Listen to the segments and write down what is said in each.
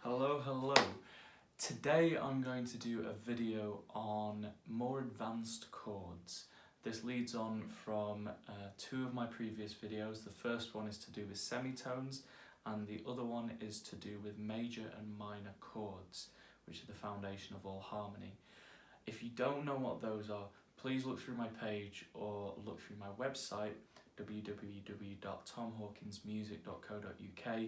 Hello. Today I'm going to do a video on more advanced chords. This leads on from two of my previous videos. The first one is to do with semitones and the other one is to do with major and minor chords, which are the foundation of all harmony. If you don't know what those are, please look through my page or look through my website www.tomhawkinsmusic.co.uk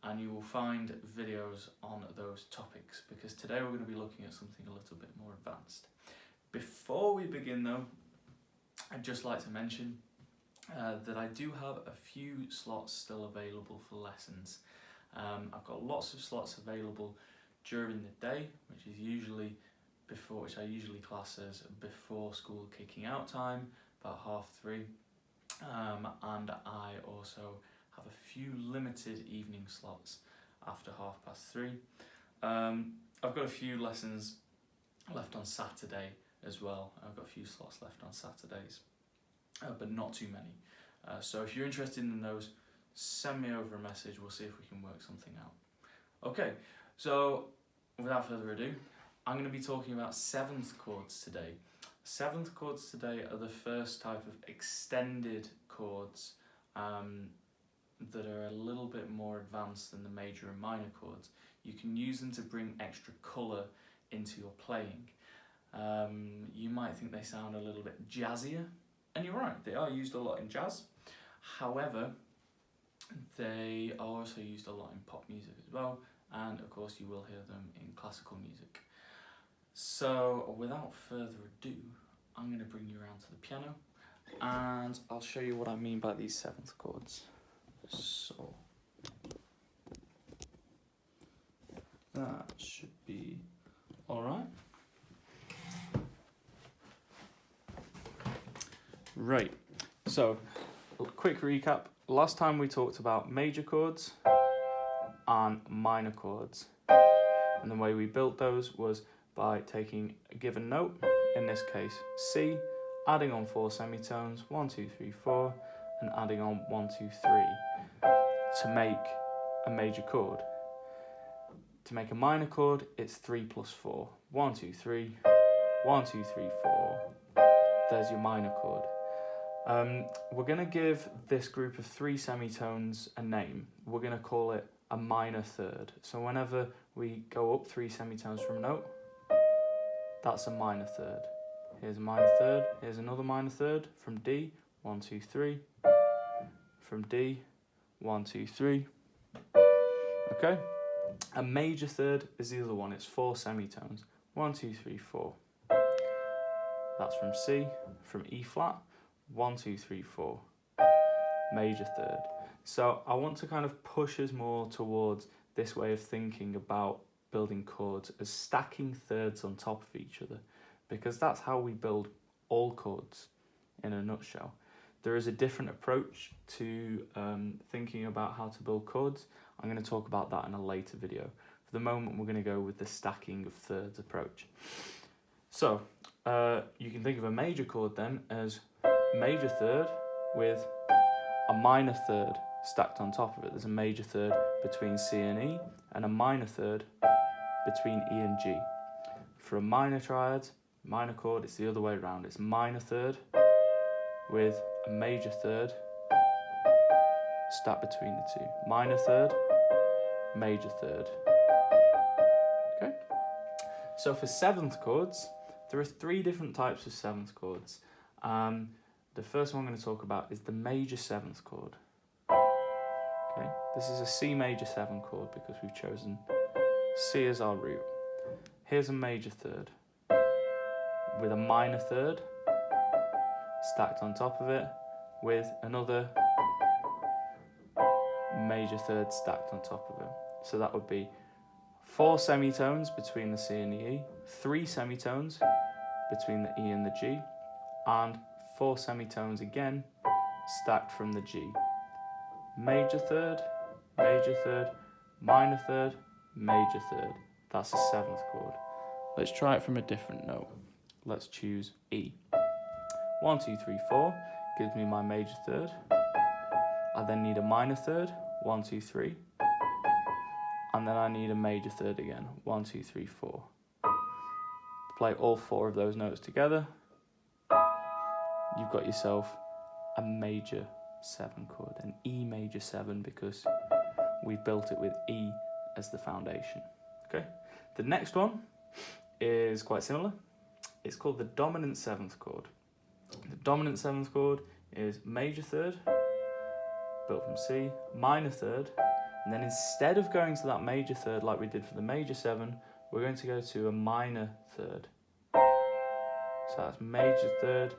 and you will find videos on those topics, because today we're going to be looking at something a little bit more advanced. Before we begin though, I'd just like to mention that I do have a few slots still available for lessons. I've got lots of slots available during the day, which I usually class as before school kicking out time, about 3:30. And I also have a few limited evening slots after 3:30. I've got a few lessons left on Saturday as well. I've got a few slots left on Saturdays, but not too many. So if you're interested in those, send me over a message. We'll see if we can work something out. Okay, so without further ado, I'm going to be talking about seventh chords today. Seventh chords today are the first type of extended chords that are a little bit more advanced than the major and minor chords. You can use them to bring extra colour into your playing. You might think they sound a little bit jazzier, and you're right, they are used a lot in jazz. However, they are also used a lot in pop music as well, and of course you will hear them in classical music. So without further ado, I'm going to bring you around to the piano and I'll show you what I mean by these seventh chords. So that should be alright. Right, so a quick recap. Last time we talked about major chords and minor chords, and the way we built those was by taking a given note, in this case C, adding on 4 semitones, 1, 2, 3, 4, and adding on 1, 2, 3 to make a major chord. To make a minor chord, it's 3 plus 4. 1, 2, 3, 1, 2, 3, 4. There's your minor chord. We're going to give this group of 3 semitones a name. We're going to call it a minor third. So whenever we go up 3 semitones from a note, that's a minor third. Here's a minor third, here's another minor third from D, 1, 2, 3, from D, 1, 2, 3. Okay? A major third is the other one, it's 4 semitones, 1, 2, 3, 4. That's from C, from E flat, 1, 2, 3, 4. Major third. So I want to kind of push us more towards this way of thinking about building chords as stacking thirds on top of each other, because that's how we build all chords in a nutshell. There is a different approach to thinking about how to build chords. I'm going to talk about that in a later video. For the moment, we're going to go with the stacking of thirds approach. So you can think of a major chord then as major third with a minor third stacked on top of it. There's a major third between C and E and a minor third between E and G. For a minor triad, minor chord, it's the other way around. It's minor third with a major third stacked between the two. Minor third, major third. Okay? So for seventh chords, there are 3 different types of seventh chords. The first one I'm going to talk about is the major seventh chord. Okay? This is a C major 7 chord because we've chosen C as our root. Here's a major third with a minor third stacked on top of it with another major third stacked on top of it. So that would be 4 semitones between the C and the E, 3 semitones between the E and the G, and 4 semitones again stacked from the G. Major third, minor third, major third. That's a 7th chord. Let's try it from a different note. Let's choose E. 1, 2, 3, 4 gives me my major third. I then need a minor third, 1, 2, 3. and then I need a major third again. 1, 2, 3, 4. Play all 4 of those notes together. You've got yourself a major 7 chord, an E major 7, because we've built it with E as the foundation. Okay. The next one is quite similar. It's called the dominant 7th chord. The dominant 7th chord is major third, built from C, minor third, and then instead of going to that major third like we did for the major 7, we're going to go to a minor third. So that's major third,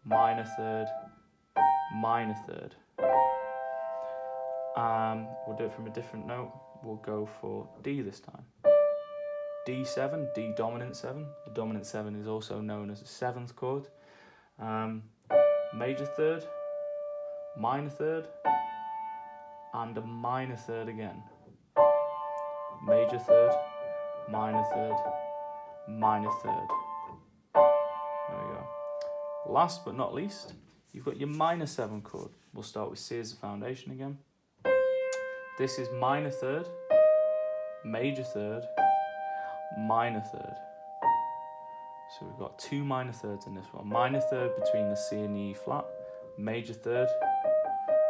minor third, minor third. We'll do it from a different note. We'll go for D this time. D7, D dominant 7. The dominant 7 is also known as a 7th chord. Major third, minor third, and a minor third again. Major third, minor third, minor third. There we go. Last but not least, you've got your minor 7 chord. We'll start with C as the foundation again. This is minor third, major third, minor third. So we've got 2 minor thirds in this one. Minor third between the C and the E flat, major third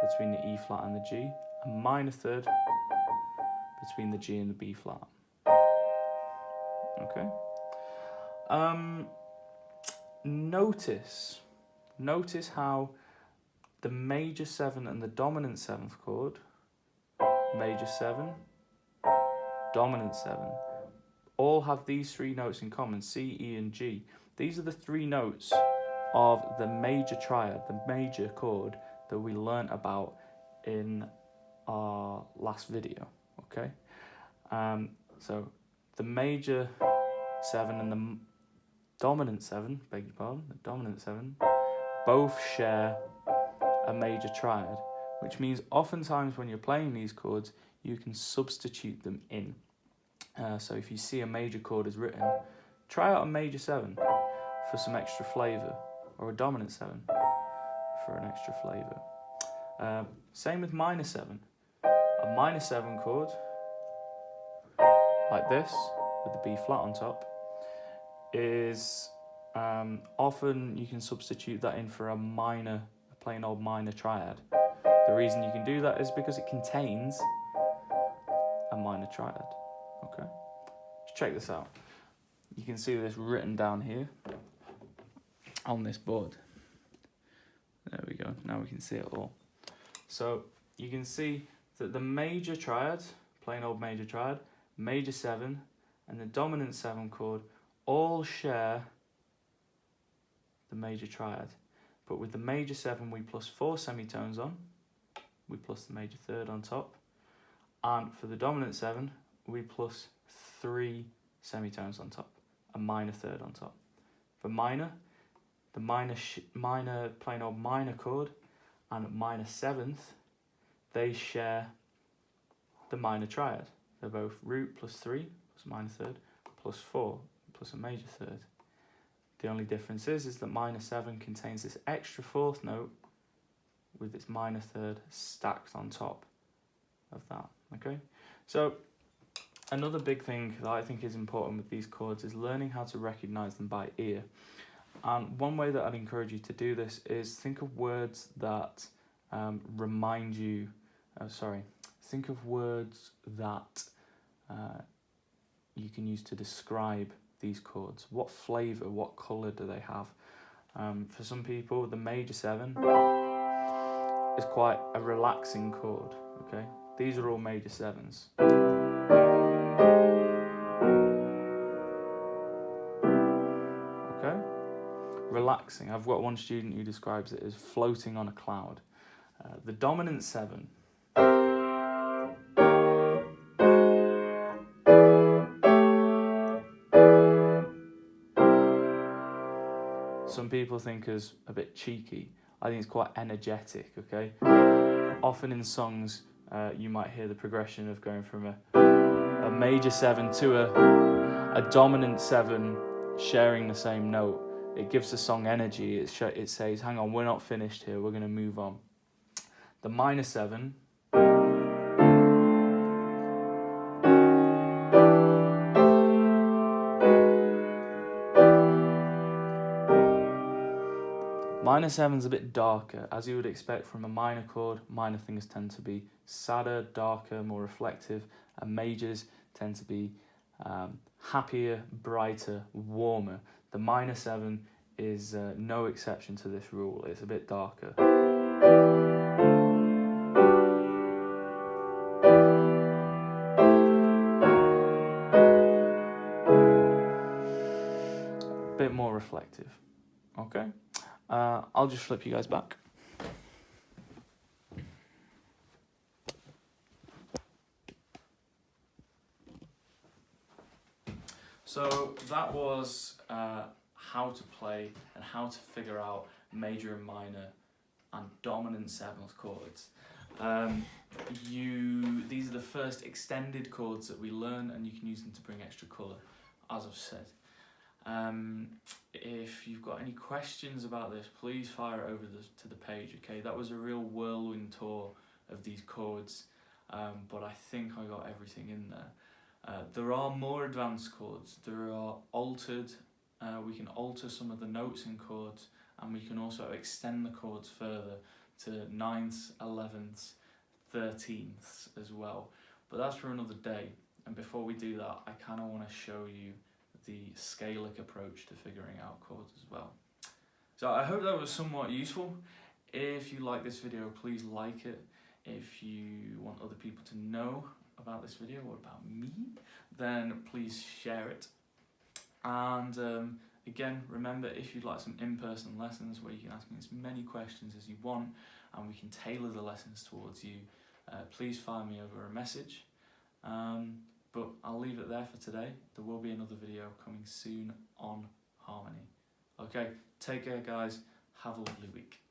between the E flat and the G, and minor third between the G and the B flat. Okay. Notice how the major 7 and the dominant 7th chord, major 7, dominant 7, all have these 3 notes in common, C, E, and G. These are the 3 notes of the major triad, the major chord that we learnt about in our last video, okay? So the major 7 and the dominant 7, beg your pardon, the dominant 7, both share a major triad, which means oftentimes when you're playing these chords, you can substitute them in. So if you see a major chord is written, try out a major 7 for some extra flavour, or a dominant 7 for an extra flavour. Same with minor 7. A minor 7 chord, like this, with the B flat on top, is often you can substitute that in for a plain old minor triad. The reason you can do that is because it contains a minor triad. Okay, just check this out. You can see this written down here on this board. There we go, now we can see it all. So you can see that the major triad, plain old major triad, major 7, and the dominant 7 chord all share the major triad. But with the major 7, we plus 4 semitones on, we plus the major third on top, and for the dominant 7, we plus 3 semitones on top, a minor third on top. For minor, the minor plain old minor chord and minor 7th, they share the minor triad. They're both root plus 3 plus minor third plus 4 plus a major third. The only difference is that minor 7 contains this extra 4th note with its minor third stacked on top of that. Okay, so another big thing that I think is important with these chords is learning how to recognize them by ear. And one way that I'd encourage you to do this is think of words that remind you, think of words that you can use to describe these chords. What flavour, what colour do they have? For some people, the major 7 is quite a relaxing chord, okay? These are all major 7s. Okay? Relaxing. I've got one student who describes it as floating on a cloud. The dominant 7. Some people think is a bit cheeky. I think it's quite energetic, okay? Often in songs, you might hear the progression of going from a major 7 to a dominant 7 sharing the same note. It gives the song energy. It says, hang on, we're not finished here, we're going to move on. The minor 7 Minor 7's a bit darker, as you would expect from a minor chord. Minor things tend to be sadder, darker, more reflective, and majors tend to be happier, brighter, warmer. The minor 7 is no exception to this rule. It's a bit darker. A bit more reflective. Okay, I'll just flip you guys back. So that was how to play and how to figure out major and minor and dominant seventh chords. These are the first extended chords that we learn, and you can use them to bring extra colour, as I've said. If you've got any questions about this, please fire it over to the page, okay? That was a real whirlwind tour of these chords, but I think I got everything in there. There are more advanced chords. There are altered, we can alter some of the notes in chords, and we can also extend the chords further to 9ths, 11ths, 13ths as well. But that's for another day. And before we do that, I kind of want to show you the scalic approach to figuring out chords as well. So I hope that was somewhat useful. If you like this video, please like it. If you want other people to know about this video or about me, then please share it. And again, remember, if you'd like some in-person lessons where you can ask me as many questions as you want and we can tailor the lessons towards you, please fire me over a message. But I'll leave it there for today. There will be another video coming soon on harmony. Okay, take care guys, have a lovely week.